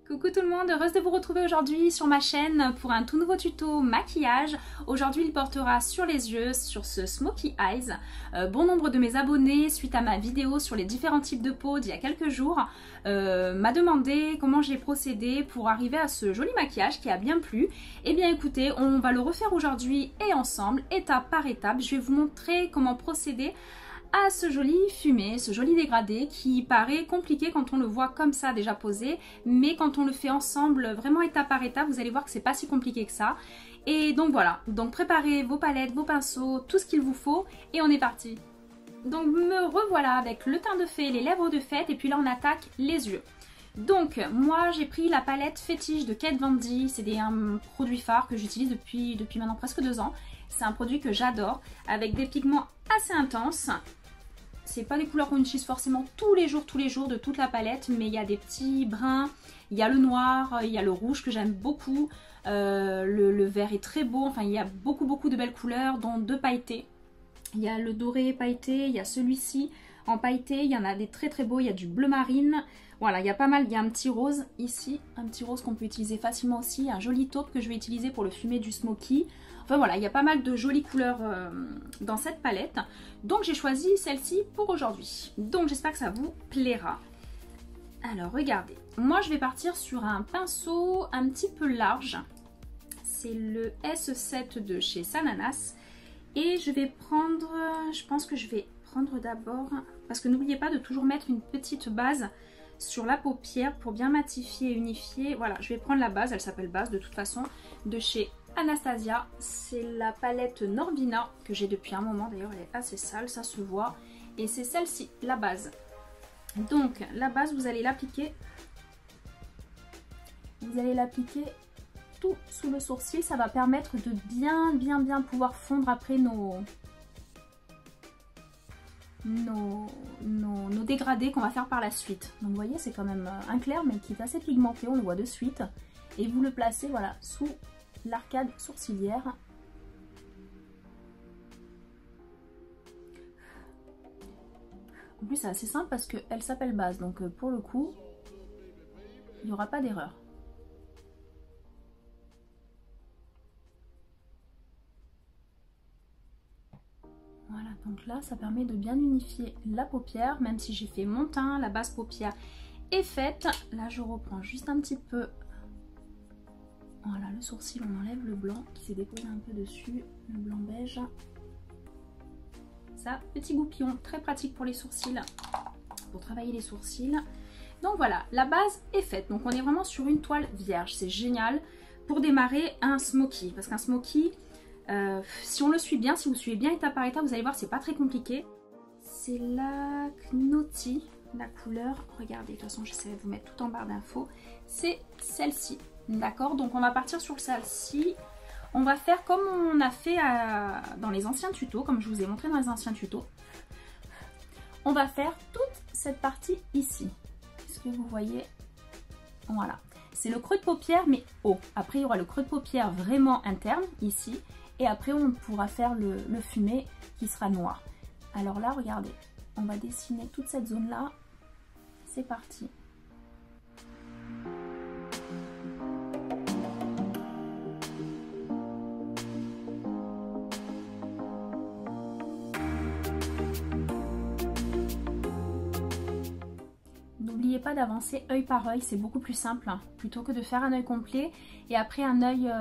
Coucou tout le monde, heureuse de vous retrouver aujourd'hui sur ma chaîne pour un tout nouveau tuto maquillage. Aujourd'hui il portera sur les yeux, sur ce Smoky Eyes. Bon nombre de mes abonnés, suite à ma vidéo sur les différents types de peau d'il y a quelques jours, m'a demandé comment j'ai procédé pour arriver à ce joli maquillage qui a bien plu. Et bien écoutez, on va le refaire aujourd'hui et ensemble, étape par étape. Je vais vous montrer comment procéder à ce joli fumé, ce joli dégradé qui paraît compliqué quand on le voit comme ça déjà posé, mais quand on le fait ensemble vraiment étape par étape, vous allez voir que c'est pas si compliqué que ça. Et donc voilà, donc préparez vos palettes, vos pinceaux, tout ce qu'il vous faut et on est parti. Donc me revoilà avec le teint de fée, les lèvres de fête et puis là on attaque les yeux. Donc moi j'ai pris la palette fétiche de Kat Von D, c'est un produit phare que j'utilise depuis maintenant presque 2 ans. C'est un produit que j'adore avec des pigments assez intenses. C'est pas des couleurs qu'on utilise forcément tous les jours de toute la palette, mais il y a des petits bruns, il y a le noir, il y a le rouge que j'aime beaucoup, le vert est très beau, enfin il y a beaucoup de belles couleurs, dont 2 pailletés. Il y a le doré pailleté, il y a celui-ci en pailleté, il y en a des très beaux, il y a du bleu marine, voilà, il y a pas mal, il y a un petit rose ici, un petit rose qu'on peut utiliser facilement aussi, un joli taupe que je vais utiliser pour le fumer du smoky. Enfin voilà, il y a pas mal de jolies couleurs dans cette palette. Donc j'ai choisi celle-ci pour aujourd'hui. Donc j'espère que ça vous plaira. Alors regardez, moi je vais partir sur un pinceau un petit peu large. C'est le S7 de chez Sananas. Et je vais prendre, je pense que je vais prendre d'abord, parce que n'oubliez pas de toujours mettre une petite base sur la paupière pour bien matifier et unifier. Voilà, je vais prendre la base, elle s'appelle base de toute façon, de chez Anastasia. C'est la palette Norvina que j'ai depuis un moment, d'ailleurs elle est assez sale, ça se voit. Et c'est celle-ci, la base. Donc la base, vous allez l'appliquer. Vous allez l'appliquer tout sous le sourcil, ça va permettre de bien pouvoir fondre après nos dégradés qu'on va faire par la suite. Donc vous voyez, c'est quand même un clair mais qui est assez pigmenté, on le voit de suite. Et vous le placez voilà sous l'arcade sourcilière. En plus c'est assez simple parce qu'elle s'appelle base, donc pour le coup il n'y aura pas d'erreur. Voilà, donc là ça permet de bien unifier la paupière, même si j'ai fait mon teint, la base paupière est faite. Là je reprends juste un petit peu. Voilà, le sourcil, on enlève le blanc qui s'est déposé un peu dessus, le blanc beige. Ça, petit goupillon, très pratique pour les sourcils, pour travailler les sourcils. Donc voilà, la base est faite. Donc on est vraiment sur une toile vierge, c'est génial pour démarrer un smoky. Parce qu'un smoky, si on le suit bien, si vous suivez bien étape par étape, vous allez voir, c'est pas très compliqué. C'est la Knotty, la couleur. Regardez, de toute façon, j'essaie de vous mettre tout en barre d'infos. C'est celle-ci. D'accord, donc on va partir sur celle-ci. On va faire comme on a fait dans les anciens tutos, comme je vous ai montré dans les anciens tutos. On va faire toute cette partie ici. Est-ce que vous voyez? Voilà. C'est le creux de paupière mais haut. Après il y aura le creux de paupière vraiment interne ici. Et après on pourra faire le fumé qui sera noir. Alors là regardez, on va dessiner toute cette zone là. C'est parti. N'oubliez pas d'avancer œil par œil, c'est beaucoup plus simple hein, plutôt que de faire un œil complet et après un œil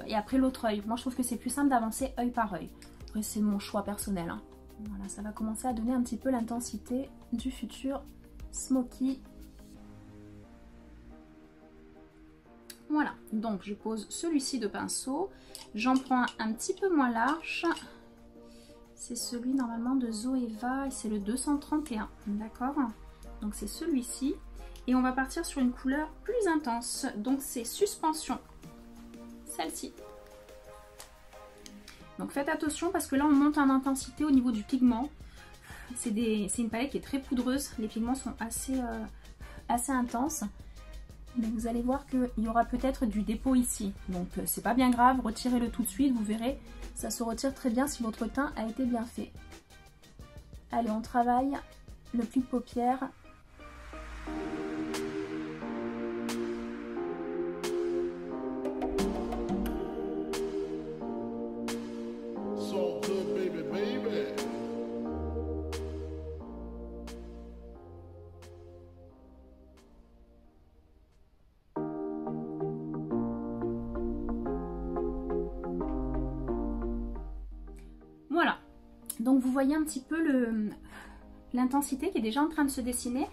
et après l'autre œil. Moi je trouve que c'est plus simple d'avancer œil par œil. Après c'est mon choix personnel. Hein. Voilà, ça va commencer à donner un petit peu l'intensité du futur smoky. Voilà, donc je pose celui-ci de pinceau. J'en prends un petit peu moins large. C'est celui normalement de Zoeva et c'est le 231, d'accord? Donc c'est celui-ci et on va partir sur une couleur plus intense, donc c'est Suspension, celle-ci. Donc faites attention parce que là on monte en intensité au niveau du pigment. C'est une palette qui est très poudreuse, les pigments sont assez intenses. Mais vous allez voir qu'il y aura peut-être du dépôt ici, donc c'est pas bien grave, retirez-le tout de suite, vous verrez, ça se retire très bien si votre teint a été bien fait. Allez, on travaille le pli de paupière. Donc vous voyez un petit peu l'intensité qui est déjà en train de se dessiner.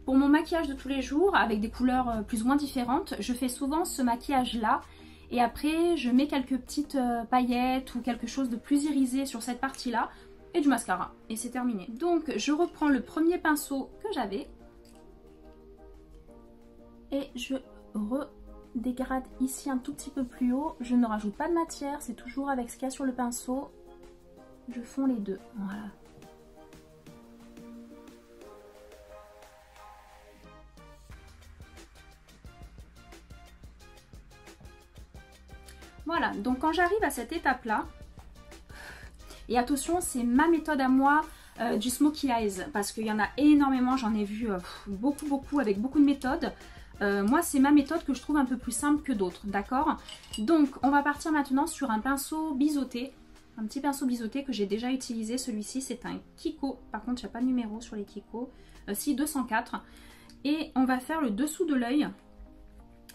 Pour mon maquillage de tous les jours, avec des couleurs plus ou moins différentes, je fais souvent ce maquillage-là. Et après, je mets quelques petites paillettes ou quelque chose de plus irisé sur cette partie-là. Et du mascara. Et c'est terminé. Donc, je reprends le premier pinceau que j'avais. Et je redégrade ici un tout petit peu plus haut. Je ne rajoute pas de matière, c'est toujours avec ce qu'il y a sur le pinceau. Je fonds les deux. Voilà. Voilà, donc quand j'arrive à cette étape-là, et attention, c'est ma méthode à moi du Smokey Eyes, parce qu'il y en a énormément, j'en ai vu beaucoup, avec beaucoup de méthodes. Moi, c'est ma méthode que je trouve un peu plus simple que d'autres, d'accord? Donc, on va partir maintenant sur un pinceau biseauté, un petit pinceau biseauté que j'ai déjà utilisé. Celui-ci, c'est un Kiko, par contre, il n'y a pas de numéro sur les Kiko, si 204. Et on va faire le dessous de l'œil.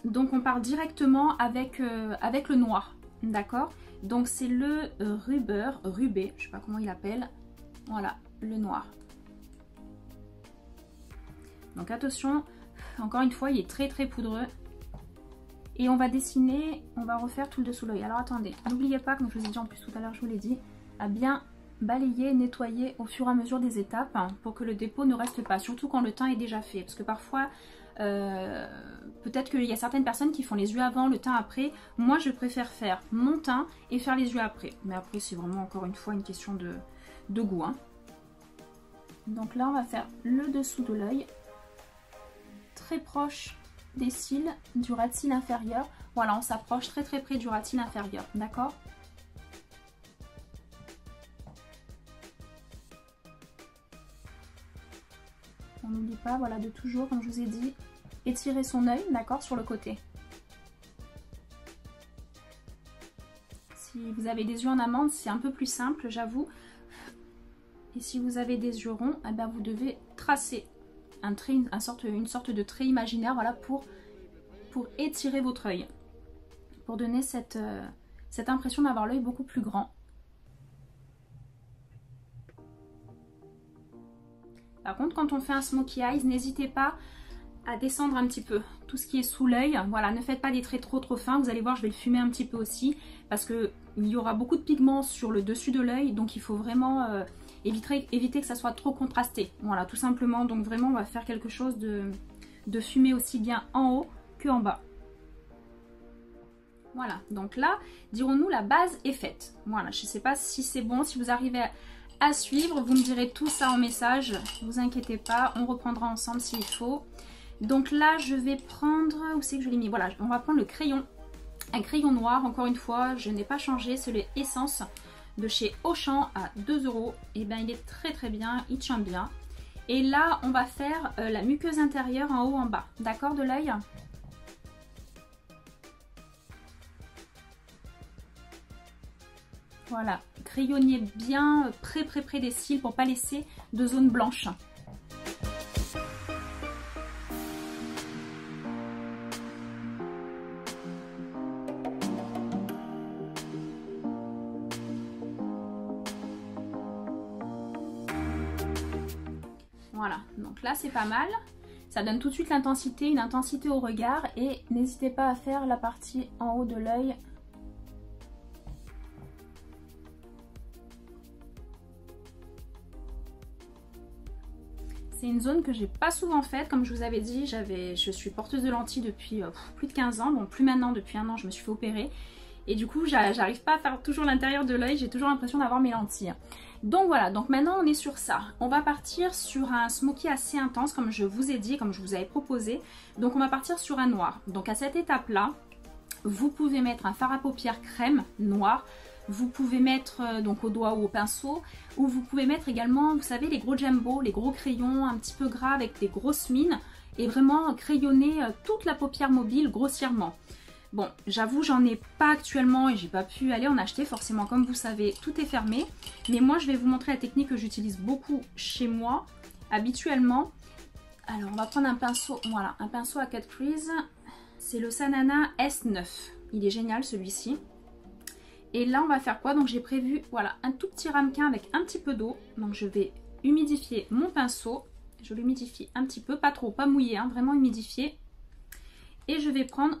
Donc on part directement avec le noir, d'accord? Donc c'est le rubé, je sais pas comment il appelle, voilà, le noir. Donc attention, encore une fois, il est très poudreux. Et on va dessiner, on va refaire tout le dessous de l'œil. Alors attendez, n'oubliez pas, comme je vous ai dit en plus tout à l'heure, je vous l'ai dit, à bien balayer, nettoyer au fur et à mesure des étapes hein, pour que le dépôt ne reste pas, surtout quand le teint est déjà fait. Parce que parfois... peut-être qu'il y a certaines personnes qui font les yeux avant, le teint après. Moi je préfère faire mon teint et faire les yeux après. Mais après c'est vraiment encore une fois une question de goût. Hein. Donc là on va faire le dessous de l'œil. Très proche des cils, du ras de cils inférieur. Voilà, on s'approche très près du ras de cils inférieur. D'accord ? On n'oublie pas, voilà, de toujours, comme je vous ai dit, étirer son œil, d'accord, sur le côté. Si vous avez des yeux en amande, c'est un peu plus simple, j'avoue. Et si vous avez des yeux ronds, eh ben, vous devez tracer un trait, une sorte de trait imaginaire, voilà, pour étirer votre œil. Pour donner cette impression d'avoir l'œil beaucoup plus grand. Par contre, quand on fait un smokey eyes, n'hésitez pas à descendre un petit peu tout ce qui est sous l'œil. Voilà, ne faites pas des traits trop fins. Vous allez voir, je vais le fumer un petit peu aussi parce qu'il y aura beaucoup de pigments sur le dessus de l'œil. Donc, il faut vraiment éviter que ça soit trop contrasté. Voilà, tout simplement. Donc, vraiment, on va faire quelque chose de fumé aussi bien en haut qu'en bas. Voilà, donc là, dirons-nous, la base est faite. Voilà, je ne sais pas si c'est bon, si vous arrivez à suivre, vous me direz tout ça en message, ne vous inquiétez pas, on reprendra ensemble s'il faut. Donc là je vais prendre, où c'est que je l'ai mis, voilà, on va prendre le crayon, un crayon noir, encore une fois, je n'ai pas changé, c'est le Essence de chez Auchan à 2 €, et bien il est très bien, il tient bien. Et là on va faire la muqueuse intérieure en haut en bas, d'accord, de l'œil. Voilà, crayonnez bien près des cils pour pas laisser de zone blanche. Voilà, donc là c'est pas mal. Ça donne tout de suite l'intensité, une intensité au regard. Et n'hésitez pas à faire la partie en haut de l'œil. C'est une zone que j'ai pas souvent faite, comme je vous avais dit, je suis porteuse de lentilles depuis plus de 15 ans, bon plus maintenant, depuis 1 an je me suis fait opérer. Et du coup j'arrive pas à faire toujours l'intérieur de l'œil, j'ai toujours l'impression d'avoir mes lentilles. Donc voilà, donc maintenant on est sur ça. On va partir sur un smoky assez intense comme je vous ai dit, comme je vous avais proposé. Donc on va partir sur un noir. Donc à cette étape là, vous pouvez mettre un fard à paupières crème noir. Vous pouvez mettre donc au doigt ou au pinceau, ou vous pouvez mettre également, vous savez, les gros jumbo, les gros crayons un petit peu gras avec des grosses mines, et vraiment crayonner toute la paupière mobile grossièrement. Bon, j'avoue, j'en ai pas actuellement et j'ai pas pu aller en acheter, forcément, comme vous savez, tout est fermé. Mais moi, je vais vous montrer la technique que j'utilise beaucoup chez moi, habituellement. Alors, on va prendre un pinceau, voilà, un pinceau à 4 creases. C'est le Sanana S9. Il est génial celui-ci. Et là on va faire quoi? Donc j'ai prévu voilà un tout petit ramequin avec un petit peu d'eau. Donc je vais humidifier mon pinceau. Je l'humidifie un petit peu, pas trop, pas mouillé, hein, vraiment humidifié. Et je vais prendre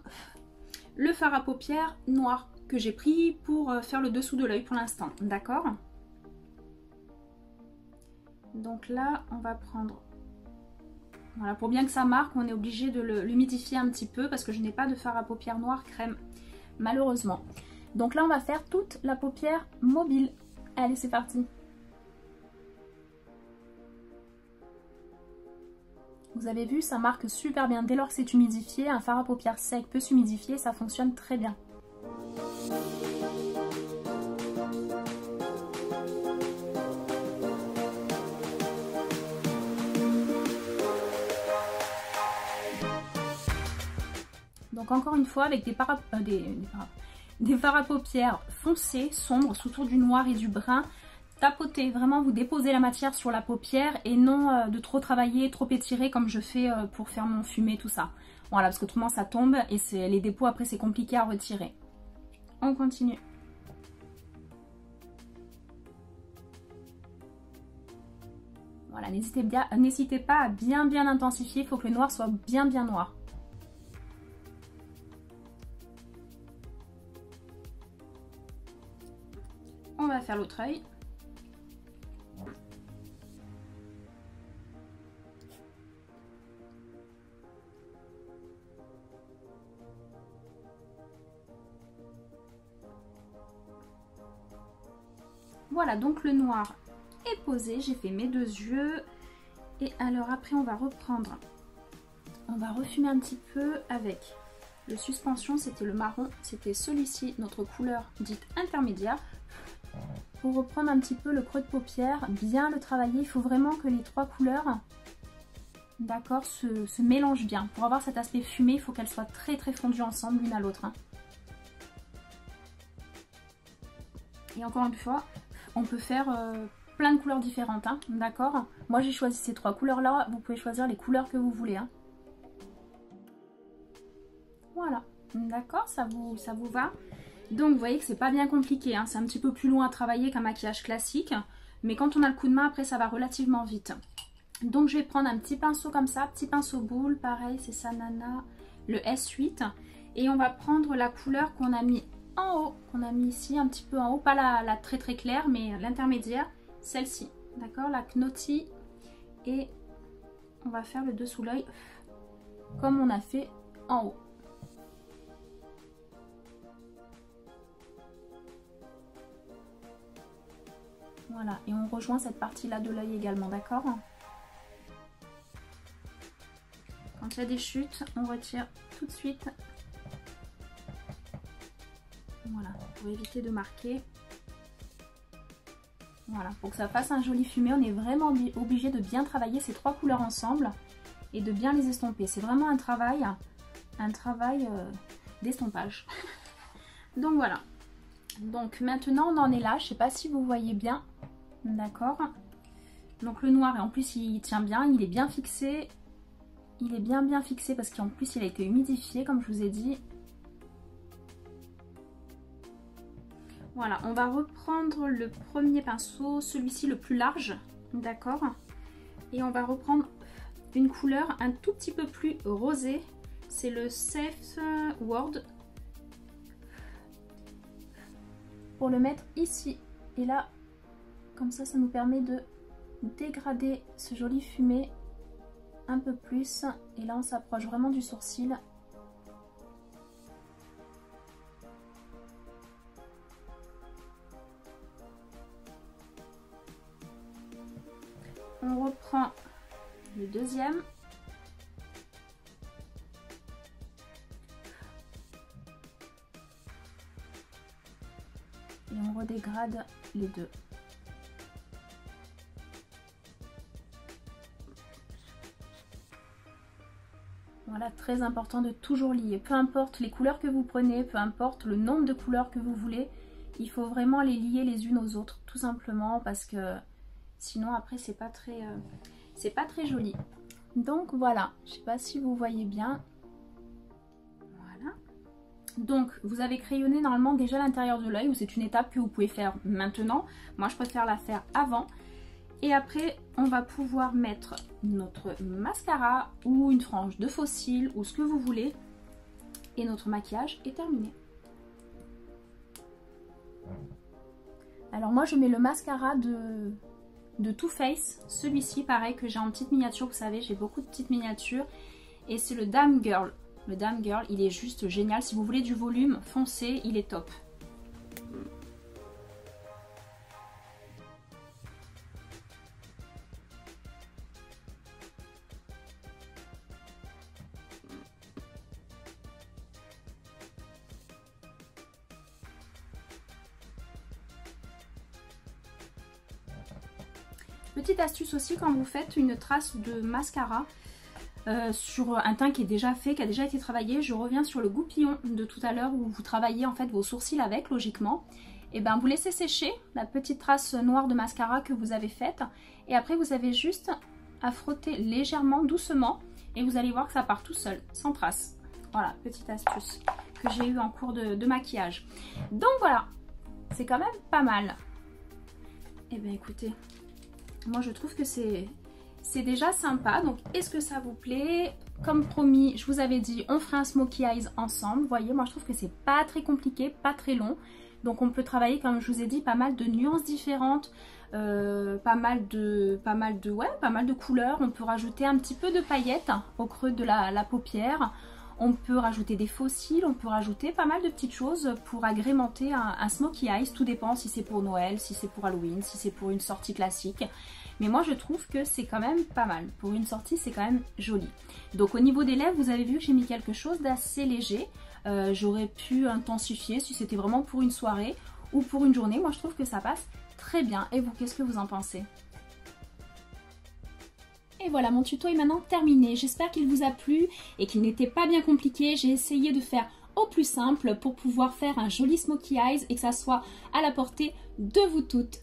le fard à paupières noir que j'ai pris pour faire le dessous de l'œil pour l'instant, d'accord? Donc là, on va prendre... Voilà, pour bien que ça marque, on est obligé de l'humidifier un petit peu parce que je n'ai pas de fard à paupières noir crème, malheureusement. Donc là, on va faire toute la paupière mobile. Allez, c'est parti! Vous avez vu, ça marque super bien. Dès lors que c'est humidifié, un fard à paupières sec peut s'humidifier, ça fonctionne très bien. Donc encore une fois, avec des fards à paupières foncés, sombres, autour du noir et du brun, tapotez, vraiment vous déposez la matière sur la paupière et non de trop travailler, trop étirer comme je fais pour faire mon fumé, tout ça. Voilà, parce qu'autrement ça tombe et les dépôts après c'est compliqué à retirer. On continue. Voilà, n'hésitez pas à bien intensifier, il faut que le noir soit bien noir. On va faire l'autre œil. Voilà, donc le noir est posé, j'ai fait mes deux yeux. Et alors après on va reprendre, on va refumer un petit peu avec le suspension, c'était le marron, c'était celui-ci, notre couleur dite intermédiaire. Pour reprendre un petit peu le creux de paupière, bien le travailler, il faut vraiment que les trois couleurs, d'accord, se mélangent bien. Pour avoir cet aspect fumé, il faut qu'elles soient très fondues ensemble l'une à l'autre. Hein. Et encore une fois, on peut faire plein de couleurs différentes, hein, d'accord? Moi j'ai choisi ces trois couleurs là, vous pouvez choisir les couleurs que vous voulez. Hein. Voilà, d'accord, ça vous va? Donc vous voyez que c'est pas bien compliqué, hein, c'est un petit peu plus long à travailler qu'un maquillage classique, mais quand on a le coup de main après ça va relativement vite. Donc je vais prendre un petit pinceau comme ça, petit pinceau boule, pareil c'est Sanana, le S8, et on va prendre la couleur qu'on a mis en haut, qu'on a mis ici un petit peu en haut, pas la très claire mais l'intermédiaire, celle-ci, d'accord, la Knotty, et on va faire le dessous l'œil comme on a fait en haut. Voilà, et on rejoint cette partie-là de l'œil également, d'accord? Quand il y a des chutes, on retire tout de suite. Voilà, pour éviter de marquer. Voilà, pour que ça fasse un joli fumé, on est vraiment obligé de bien travailler ces trois couleurs ensemble et de bien les estomper. C'est vraiment un travail d'estompage. Donc voilà. Donc maintenant on en est là, je sais pas si vous voyez bien. D'accord. Donc le noir, et en plus il tient bien, il est bien fixé. Il est bien fixé parce qu'en plus il a été humidifié comme je vous ai dit. Voilà, on va reprendre le premier pinceau, celui-ci le plus large, d'accord. Et on va reprendre une couleur un tout petit peu plus rosée. C'est le Safe Word. Pour le mettre ici. Et là, comme ça nous permet de dégrader ce joli fumé un peu plus. Et là on s'approche vraiment du sourcil. On reprend le deuxième. Et on redégrade les deux. Voilà, très important de toujours lier. Peu importe les couleurs que vous prenez, peu importe le nombre de couleurs que vous voulez, il faut vraiment les lier les unes aux autres, tout simplement, parce que sinon après c'est pas très joli. Donc voilà, je sais pas si vous voyez bien. Voilà. Donc vous avez crayonné normalement déjà l'intérieur de l'œil, ou c'est une étape que vous pouvez faire maintenant. Moi je préfère la faire avant. Et après on va pouvoir mettre notre mascara ou une frange de faux cils ou ce que vous voulez. Et notre maquillage est terminé. Alors moi je mets le mascara de Too Faced, celui-ci pareil que j'ai en petite miniature, vous savez j'ai beaucoup de petites miniatures. Et c'est le Damn Girl. Le Damn Girl, il est juste génial. Si vous voulez du volume, foncez, il est top. Petite astuce aussi quand vous faites une trace de mascara sur un teint qui est déjà fait, qui a déjà été travaillé, je reviens sur le goupillon de tout à l'heure où vous travaillez en fait vos sourcils avec logiquement. Et ben vous laissez sécher la petite trace noire de mascara que vous avez faite et après vous avez juste à frotter légèrement, doucement et vous allez voir que ça part tout seul, sans trace. Voilà, petite astuce que j'ai eue en cours de maquillage. Donc voilà, c'est quand même pas mal. Et ben écoutez, moi je trouve que c'est déjà sympa. Donc est-ce que ça vous plaît? Comme promis, je vous avais dit on ferait un smokey eyes ensemble. Vous voyez, moi je trouve que c'est pas très compliqué, pas très long. Donc on peut travailler, comme je vous ai dit, pas mal de nuances différentes, pas mal de couleurs. On peut rajouter un petit peu de paillettes au creux de la paupière. On peut rajouter des faux cils, on peut rajouter pas mal de petites choses pour agrémenter un smokey eyes. Tout dépend si c'est pour Noël, si c'est pour Halloween, si c'est pour une sortie classique. Mais moi je trouve que c'est quand même pas mal. Pour une sortie c'est quand même joli. Donc au niveau des lèvres, vous avez vu que j'ai mis quelque chose d'assez léger. J'aurais pu intensifier si c'était vraiment pour une soirée ou pour une journée. Moi je trouve que ça passe très bien. Et vous, qu'est-ce que vous en pensez ? Et voilà, mon tuto est maintenant terminé. J'espère qu'il vous a plu et qu'il n'était pas bien compliqué. J'ai essayé de faire au plus simple pour pouvoir faire un joli smokey eyes et que ça soit à la portée de vous toutes.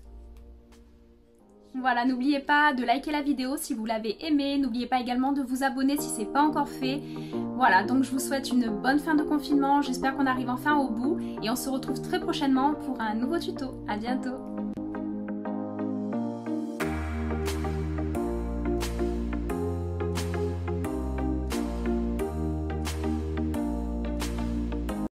Voilà, n'oubliez pas de liker la vidéo si vous l'avez aimée. N'oubliez pas également de vous abonner si ce n'est pas encore fait. Voilà, donc je vous souhaite une bonne fin de confinement. J'espère qu'on arrive enfin au bout et on se retrouve très prochainement pour un nouveau tuto. À bientôt.